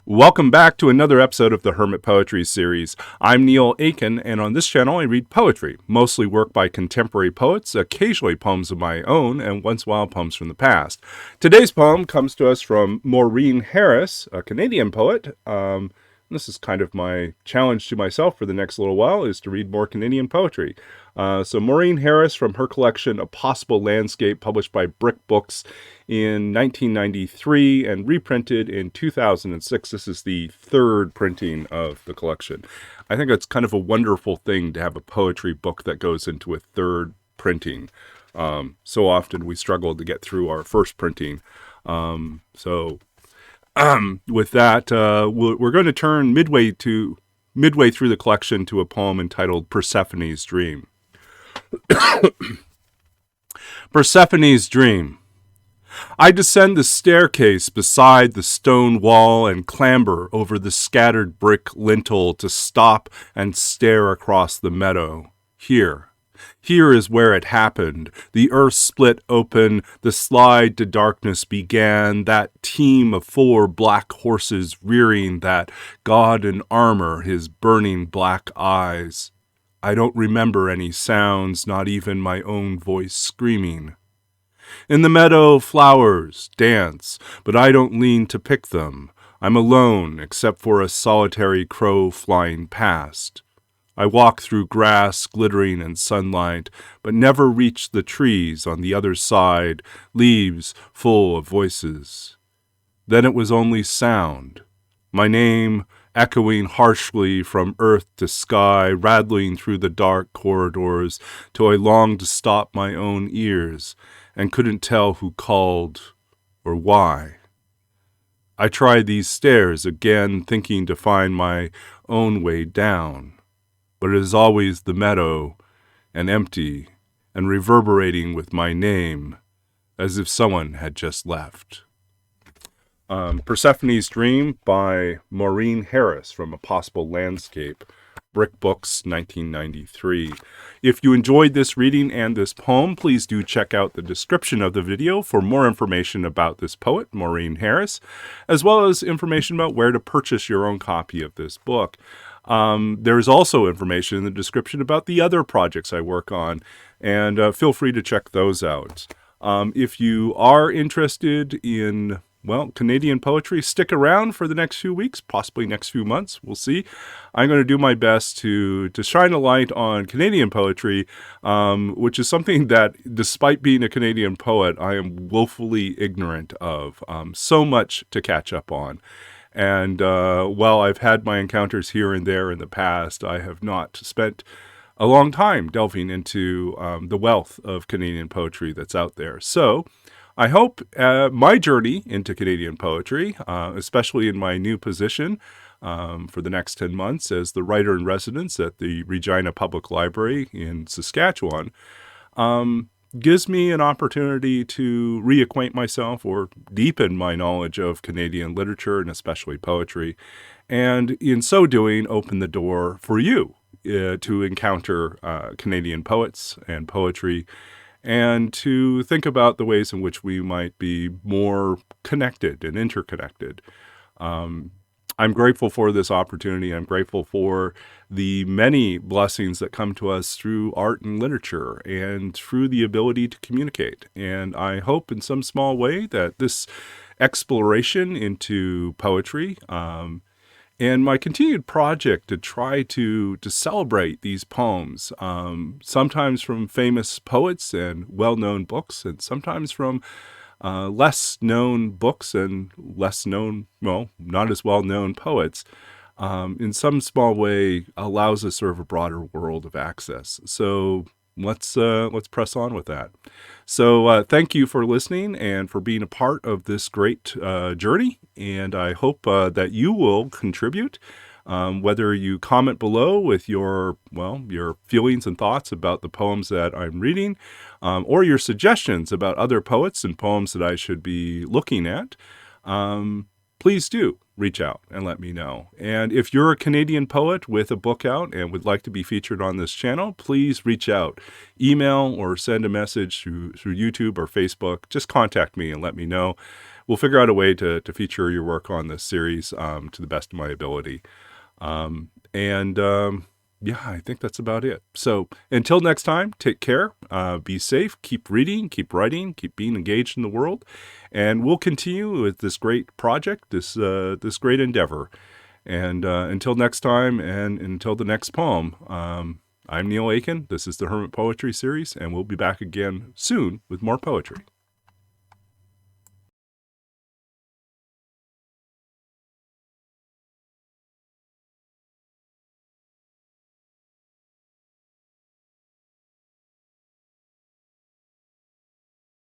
Welcome back to another episode of the Hermit Poetry Series. I'm Neil Aitken, and on this channel I read poetry, mostly work by contemporary poets, occasionally poems of my own, and once in a while poems from the past. Today's poem comes to us from Maureen Harris, a Canadian poet. This is kind of my challenge to myself for the next little while, is to read more Canadian poetry. So Maureen Harris, from her collection A Possible Landscape, published by Brick Books in 1993 and reprinted in 2006. This is the third printing of the collection. I think it's kind of a wonderful thing to have a poetry book that goes into a third printing. So often we struggle to get through our first printing. With that, we're going to turn midway through the collection to a poem entitled Persephone's Dream. Persephone's Dream. I descend the staircase beside the stone wall and clamber over the scattered brick lintel to stop and stare across the meadow. Here is where it happened. The earth split open, the slide to darkness began, that team of 4 black horses rearing that god in armor, his burning black eyes. I don't remember any sounds, not even my own voice screaming. In the meadow, flowers dance, but I don't lean to pick them. I'm alone, except for a solitary crow flying past. I walk through grass glittering in sunlight, but never reach the trees on the other side, leaves full of voices. Then it was only sound. My name echoing harshly from earth to sky, rattling through the dark corridors, till I longed to stop my own ears, and couldn't tell who called or why. I tried these stairs again, thinking to find my own way down. But it is always the meadow, and empty, and reverberating with my name, as if someone had just left. Persephone's Dream by Maureen Harris, from A Possible Landscape, Brick Books, 1993. If you enjoyed this reading and this poem, please do check out the description of the video for more information about this poet, Maureen Harris, as well as information about where to purchase your own copy of this book. There's also information in the description about the other projects I work on, and feel free to check those out. If you are interested in, Canadian poetry, stick around for the next few weeks, possibly next few months. We'll see. I'm going to do my best to shine a light on Canadian poetry, which is something that, despite being a Canadian poet, I am woefully ignorant of. So much to catch up on. And while I've had my encounters here and there in the past, I have not spent a long time delving into the wealth of Canadian poetry that's out there. So I hope my journey into Canadian poetry, especially in my new position for the next 10 months as the writer-in-residence at the Regina Public Library in Saskatchewan, gives me an opportunity to reacquaint myself or deepen my knowledge of Canadian literature and especially poetry, and in so doing, open the door for you to encounter Canadian poets and poetry, and to think about the ways in which we might be more connected and interconnected. I'm grateful for this opportunity. I'm grateful for the many blessings that come to us through art and literature and through the ability to communicate. And I hope in some small way that this exploration into poetry and my continued project to try to celebrate these poems, sometimes from famous poets and well-known books, and sometimes from less known books and less known, not as well known poets, in some small way allows us sort of a broader world of access. So let's press on with that. So thank you for listening and for being a part of this great journey. And I hope that you will contribute. Whether you comment below with your feelings and thoughts about the poems that I'm reading, or your suggestions about other poets and poems that I should be looking at, please do reach out and let me know. And if you're a Canadian poet with a book out and would like to be featured on this channel, please reach out. Email or send a message through YouTube or Facebook. Just contact me and let me know. we'll figure out a way to feature your work on this series to the best of my ability. Yeah, I think that's about it. So until next time, take care, be safe, keep reading, keep writing, keep being engaged in the world, and we'll continue with this great project, this great endeavor. And until next time, and until the next poem, I'm Neil Aitken. This is the Hermit Poetry Series, and we'll be back again soon with more poetry.